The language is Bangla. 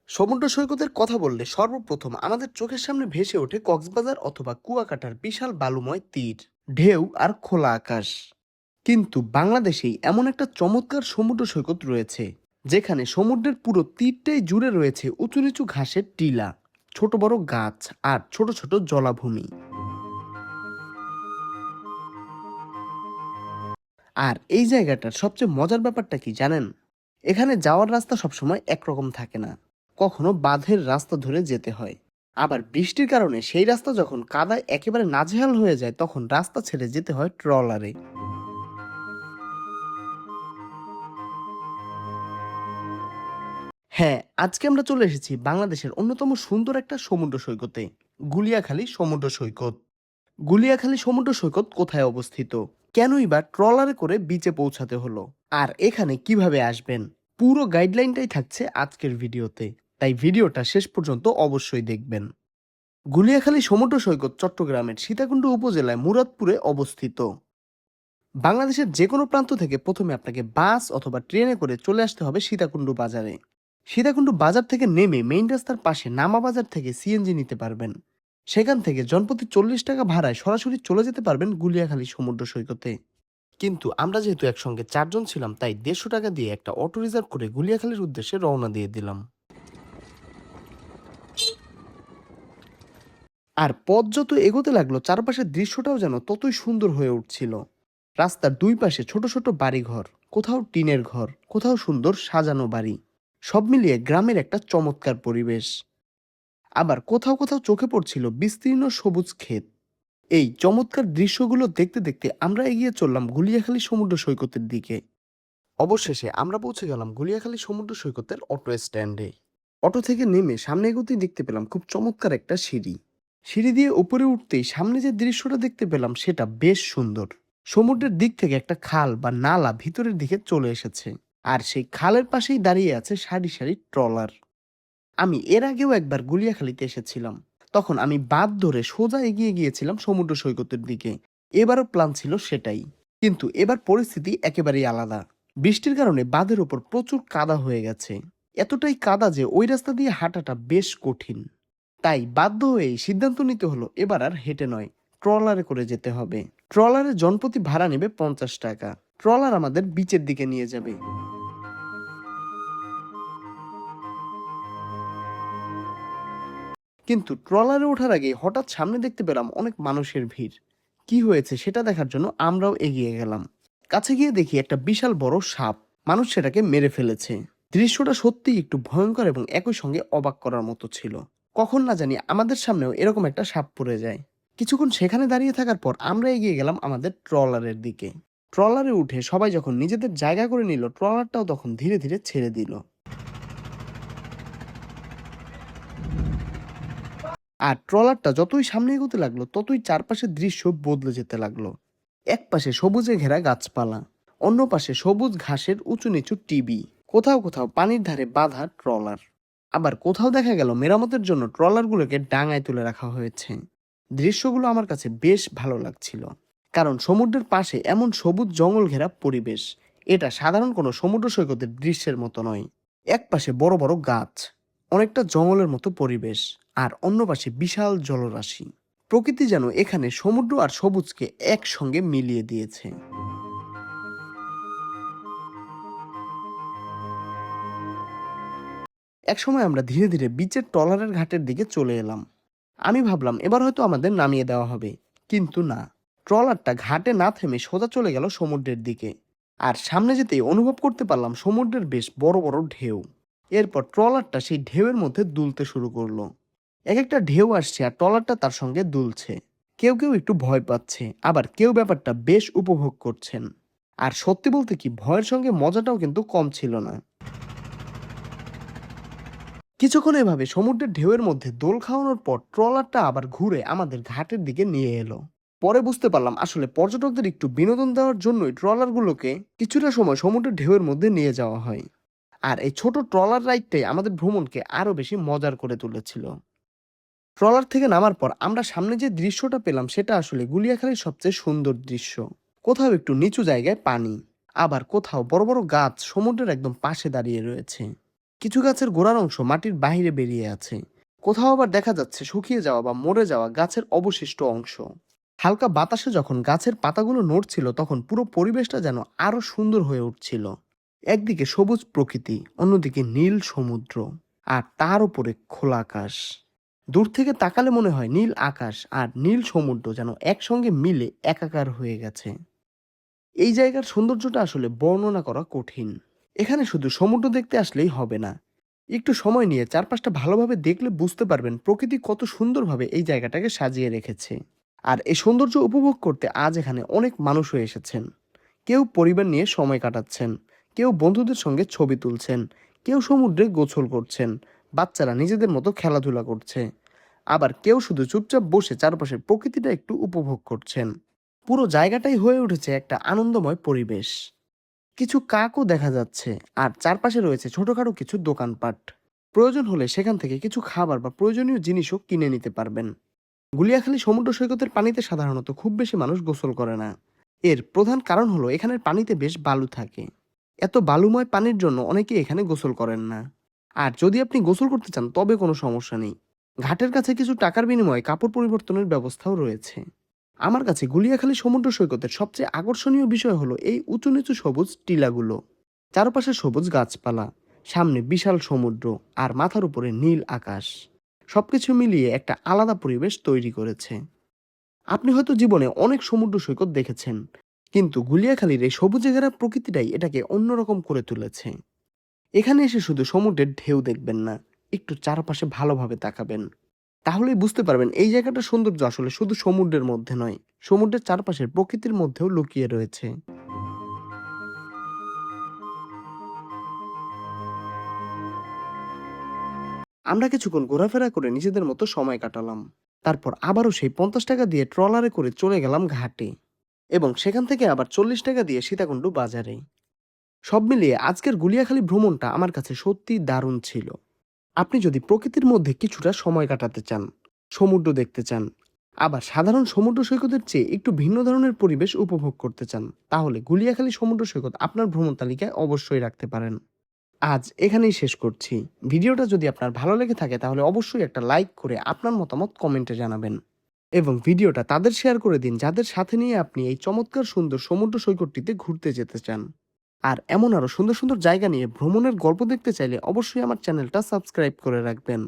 সমুদ্র সৈকতের কথা বললে সর্বপ্রথম আমাদের চোখের সামনে ভেসে ওঠে কক্সবাজার অথবা কুয়াকাটার বিশাল বালুময় তীর, ঢেউ আর খোলা আকাশ। কিন্তু বাংলাদেশেই এমন একটা চমৎকার সমুদ্র সৈকত রয়েছে যেখানে সমুদ্রের পুরো তীরটাই জুড়ে রয়েছে উঁচু নিচু ঘাসের টিলা, ছোট বড় গাছ আর ছোট ছোট জলাভূমি। আর এই জায়গাটার সবচেয়ে মজার ব্যাপারটা কি জানেন? এখানে যাওয়ার রাস্তা সবসময় একরকম থাকে না। কখনো বাঁধের রাস্তা ধরে যেতে হয়, আবার বৃষ্টির কারণে সেই রাস্তা যখন কাদায় একেবারে নাজেহাল হয়ে যায় তখন রাস্তা ছেড়ে যেতে হয় ট্রলারে। হ্যাঁ, আজকে আমরা চলে এসেছি বাংলাদেশের অন্যতম সুন্দর একটা সমুদ্র সৈকতে, গুলিয়াখালী সমুদ্র সৈকত। গুলিয়াখালী সমুদ্র সৈকত কোথায় অবস্থিত, কেনই বা ট্রলারে করে বিচে পৌঁছাতে হলো, আর এখানে কিভাবে আসবেন, পুরো গাইডলাইনটাই থাকছে আজকের ভিডিওতে। তাই ভিডিওটা শেষ পর্যন্ত অবশ্যই দেখবেন। গুলিয়াখালী সমুদ্র সৈকত চট্টগ্রামের সীতাকুণ্ড উপজেলায় মুরাদপুরে অবস্থিত। বাংলাদেশের যে কোনো প্রান্ত থেকে প্রথমে আপনাকে বাস অথবা ট্রেনে করে চলে আসতে হবে সীতাকুণ্ড বাজারে। সীতাকুণ্ড বাজার থেকে নেমে মেইন রাস্তার পাশে নামা বাজার থেকে সিএনজি নিতে পারবেন। সেখান থেকে জনপ্রতি 40 টাকা ভাড়ায় সরাসরি চলে যেতে পারবেন গুলিয়াখালী সমুদ্র সৈকতে। কিন্তু আমরা যেহেতু একসঙ্গে 4 জন ছিলাম, তাই 150 টাকা দিয়ে একটা অটো রিজার্ভ করে গুলিয়াখালীর উদ্দেশ্যে রওনা দিয়ে দিলাম। আর পথ যত এগোতে লাগলো চারপাশের দৃশ্যটাও যেন ততই সুন্দর হয়ে উঠছিল। রাস্তার দুই পাশে ছোট ছোট বাড়িঘর, কোথাও টিনের ঘর, কোথাও সুন্দর সাজানো বাড়ি, সব মিলিয়ে গ্রামের একটা চমৎকার পরিবেশ। আবার কোথাও কোথাও চোখে পড়ছিল বিস্তীর্ণ সবুজ ক্ষেত। এই চমৎকার দৃশ্যগুলো দেখতে দেখতে আমরা এগিয়ে চললাম গুলিয়াখালী সমুদ্র সৈকতের দিকে। অবশেষে আমরা পৌঁছে গেলাম গুলিয়াখালী সমুদ্র সৈকতের অটো স্ট্যান্ডে। অটো থেকে নেমে সামনে এগোতেই দেখতে পেলাম খুব চমৎকার একটা সিঁড়ি। সিঁড়ি দিয়ে উপরে উঠতেই সামনে যে দৃশ্যটা দেখতে পেলাম সেটা বেশ সুন্দর। সমুদ্রের দিক থেকে একটা খাল বা নালা ভিতরের দিকে চলে এসেছে, আর সেই খালের পাশেই দাঁড়িয়ে আছে সারি সারি ট্রলার। আমি এর আগেও একবার গুলিয়াখালীতে এসেছিলাম, তখন আমি বাঁধ ধরে সোজা এগিয়ে গিয়েছিলাম সমুদ্র সৈকতের দিকে। এবারও প্ল্যান ছিল সেটাই, কিন্তু এবার পরিস্থিতি একেবারেই আলাদা। বৃষ্টির কারণে বাঁধের ওপর প্রচুর কাদা হয়ে গেছে, এতটাই কাদা যে ওই রাস্তা দিয়ে হাঁটাটা বেশ কঠিন। তাই বাধ্য হয়ে সিদ্ধান্ত নিতে হলো এবার আর হেঁটে নয়, ট্রলারে করে যেতে হবে। ট্রলারে জনপ্রতি ভাড়া নেবে 50 টাকা। ট্রলার আমাদের বিচের দিকে নিয়ে যাবে। কিন্তু ট্রলারে ওঠার আগে হঠাৎ সামনে দেখতে পেলাম অনেক মানুষের ভিড়। কি হয়েছে সেটা দেখার জন্য আমরাও এগিয়ে গেলাম। কাছে গিয়ে দেখি একটা বিশাল বড় সাপ, মানুষ সেটাকে মেরে ফেলেছে। দৃশ্যটা সত্যিই একটু ভয়ঙ্কর এবং একই সঙ্গে অবাক করার মতো ছিল। কখন না জানি আমাদের সামনেও এরকম একটা সাপ পড়ে যায়। কিছুক্ষণ সেখানে দাঁড়িয়ে থাকার পর আমরা এগিয়ে গেলাম আমাদের ট্রলারের দিকে। ট্রলারে উঠে সবাই যখন নিজেদের জায়গা করে নিল, ট্রলারটাও তখন ধীরে ধীরে ছেড়ে দিল। আর ট্রলারটা যতই সামনে এগোতে লাগলো ততই চারপাশের দৃশ্য বদলে যেতে লাগলো। এক পাশে সবুজে ঘেরা গাছপালা, অন্য পাশে সবুজ ঘাসের উঁচু নিচু টিবি, কোথাও কোথাও পানির ধারে বাঁধা ট্রলার। আবার কোথাও দেখা গেল মেরামতের জন্য ট্রলারগুলোকে ডাঙায় তুলে রাখা হয়েছে। দৃশ্যগুলো আমার কাছে বেশ ভালো লাগছিল, কারণ সমুদ্রের পাশে এমন সবুজ জঙ্গল ঘেরা পরিবেশ, এটা সাধারণ কোনো সমুদ্র সৈকতের দৃশ্যের মতো নয়। এক পাশে বড় বড় গাছ, অনেকটা জঙ্গলের মতো পরিবেশ, আর অন্য পাশে বিশাল জলরাশি। প্রকৃতি যেন এখানে সমুদ্র আর সবুজকে একসঙ্গে মিলিয়ে দিয়েছে। একসময় আমরা ধীরে ধীরে বিচের ট্রলারের ঘাটের দিকে চলে এলাম। আমি ভাবলাম এবার হয়তো আমাদের নামিয়ে দেওয়া হবে, কিন্তু না। ট্রলারটা ঘাটে না থেমে সোজা চলে গেল সমুদ্রের দিকে। আর সামনে যেতেই অনুভব করতে পারলাম সমুদ্রের বেশ বড় বড় ঢেউ। এরপর ট্রলারটা সেই ঢেউয়ের মধ্যে দুলতে শুরু করলো। এক একটা ঢেউ আসছে আর ট্রলারটা তার সঙ্গে দুলছে। কেউ কেউ একটু ভয় পাচ্ছে, আবার কেউ ব্যাপারটা বেশ উপভোগ করছেন। আর সত্যি বলতে কি, ভয়ের সঙ্গে মজাটাও কিন্তু কম ছিল না। কিছুক্ষণ এভাবে সমুদ্রের ঢেউয়ের মধ্যে দোল খাওয়ানোর পর ট্রলারটা আবার ঘুরে আমাদের ঘাটের দিকে নিয়ে এলো। পরে বুঝতে পারলাম আসলে পর্যটকদের একটু বিনোদন দেওয়ার জন্যই ট্রলারগুলোকে কিছুটা সময় সমুদ্রের ঢেউয়ের মধ্যে নিয়ে যাওয়া হয়। আর এই ছোট ট্রলার রাইডটাই আমাদের ভ্রমণকে আরো বেশি মজার করে তুলেছিল। ট্রলার থেকে নামার পর আমরা সামনে যে দৃশ্যটা পেলাম সেটা আসলে গুলিয়াখালীর সবচেয়ে সুন্দর দৃশ্য। কোথাও একটু নিচু জায়গায় পানি, আবার কোথাও বড় বড় গাছ সমুদ্রের একদম পাশে দাঁড়িয়ে রয়েছে। কিছু গাছের গোড়ার অংশ মাটির বাইরে বেরিয়ে আছে। কোথাও আবার দেখা যাচ্ছে শুকিয়ে যাওয়া বা মরে যাওয়া গাছের অবশিষ্ট অংশ। হালকা বাতাসে যখন গাছের পাতাগুলো নড়ছিল তখন পুরো পরিবেশটা যেন আরো সুন্দর হয়ে উঠছিল। একদিকে সবুজ প্রকৃতি, অন্যদিকে নীল সমুদ্র, আর তার উপরে খোলা আকাশ। দূর থেকে তাকালে মনে হয় নীল আকাশ আর নীল সমুদ্র যেন একসঙ্গে মিলে একাকার হয়ে গেছে। এই জায়গার সৌন্দর্যটা আসলে বর্ণনা করা কঠিন। এখানে শুধু সমুদ্র দেখতে আসলেই হবে না, একটু সময় নিয়ে চারপাশটা ভালোভাবে দেখলে বুঝতে পারবেন প্রকৃতি কত সুন্দরভাবে এই জায়গাটাকে সাজিয়ে রেখেছে। আর এই সৌন্দর্য উপভোগ করতে আজ এখানে অনেক মানুষও এসেছেন। কেউ পরিবার নিয়ে সময় কাটাচ্ছেন, কেউ বন্ধুদের সঙ্গে ছবি তুলছেন, কেউ সমুদ্রে গোসল করছেন, বাচ্চারা নিজেদের মতো খেলাধুলা করছে, আবার কেউ শুধু চুপচাপ বসে চারপাশের প্রকৃতিটা একটু উপভোগ করছেন। পুরো জায়গাটাই হয়ে উঠেছে একটা আনন্দময় পরিবেশ। কিছু কাকও দেখা যাচ্ছে, আর চারপাশে রয়েছে ছোটখাটো কিছু দোকানপাট। প্রয়োজন হলে সেখান থেকে কিছু খাবার বা প্রয়োজনীয় জিনিসও কিনে নিতে পারবেন। গুলিয়াখালী সমুদ্র সৈকতের পানিতে সাধারণত খুব বেশি মানুষ গোসল করে না। এর প্রধান কারণ হলো এখানের পানিতে বেশ বালু থাকে। এত বালুময় পানির জন্য অনেকে এখানে গোসল করেন না। আর যদি আপনি গোসল করতে চান তবে কোনো সমস্যা নেই, ঘাটের কাছে কিছু টাকার বিনিময়ে কাপড় পরিবর্তনের ব্যবস্থাও রয়েছে। আমার কাছে গুলিয়াখালী সমুদ্র সৈকতের সবচেয়ে আকর্ষণীয় বিষয় হলো এই উঁচু নিচু সবুজ টিলাগুলো, চারপাশে সবুজ গাছপালা, সামনে বিশাল সমুদ্র, আর মাথার উপরে নীল আকাশ। সবকিছু মিলিয়ে একটা আলাদা পরিবেশ তৈরি করেছে। আপনি হয়তো জীবনে অনেক সমুদ্র সৈকত দেখেছেন, কিন্তু গুলিয়াখালীর এই সবুজে ঘেরা প্রকৃতিটাই এটাকে অন্যরকম করে তুলেছে। এখানে এসে শুধু সমুদ্রের ঢেউ দেখবেন না, একটু চারপাশে ভালোভাবে তাকাবেন। তাহলেই বুঝতে পারবেন এই জায়গাটার সৌন্দর্য আসলে শুধু সমুদ্রের মধ্যে নয়, সমুদ্রের চারপাশের প্রকৃতির মধ্যেও লুকিয়ে রয়েছে। আমরা কিছুক্ষণ ঘোরাফেরা করে নিজেদের মতো সময় কাটালাম। তারপর আবারও সেই 50 টাকা দিয়ে ট্রলারে করে চলে গেলাম ঘাটে, এবং সেখান থেকে আবার 40 টাকা দিয়ে সীতাকুণ্ড বাজারে। সব মিলিয়ে আজকের গুলিয়াখালী ভ্রমণটা আমার কাছে সত্যি দারুণ ছিল। আপনি যদি প্রকৃতির মধ্যে কিছুটা সময় কাটাতে চান, সমুদ্র দেখতে চান, আবার সাধারণ সমুদ্র সৈকতের চেয়ে একটু ভিন্ন ধরনের পরিবেশ উপভোগ করতে চান, তাহলে গুলিয়াখালী সমুদ্র সৈকত আপনার ভ্রমণ তালিকায় অবশ্যই রাখতে পারেন। আজ এখানেই শেষ করছি। ভিডিওটা যদি আপনার ভালো লেগে থাকে তাহলে অবশ্যই একটা লাইক করে আপনার মতামত কমেন্টে জানাবেন, এবং ভিডিওটা তাদের শেয়ার করে দিন যাদের সাথে নিয়ে আপনি এই চমৎকার সুন্দর সমুদ্র সৈকতটিতে ঘুরতে যেতে চান। আর এমন আরো সুন্দর সুন্দর জায়গা নিয়ে ভ্রমণের গল্প দেখতে চাইলে অবশ্যই আমার চ্যানেলটা সাবস্ক্রাইব করে রাখবেন।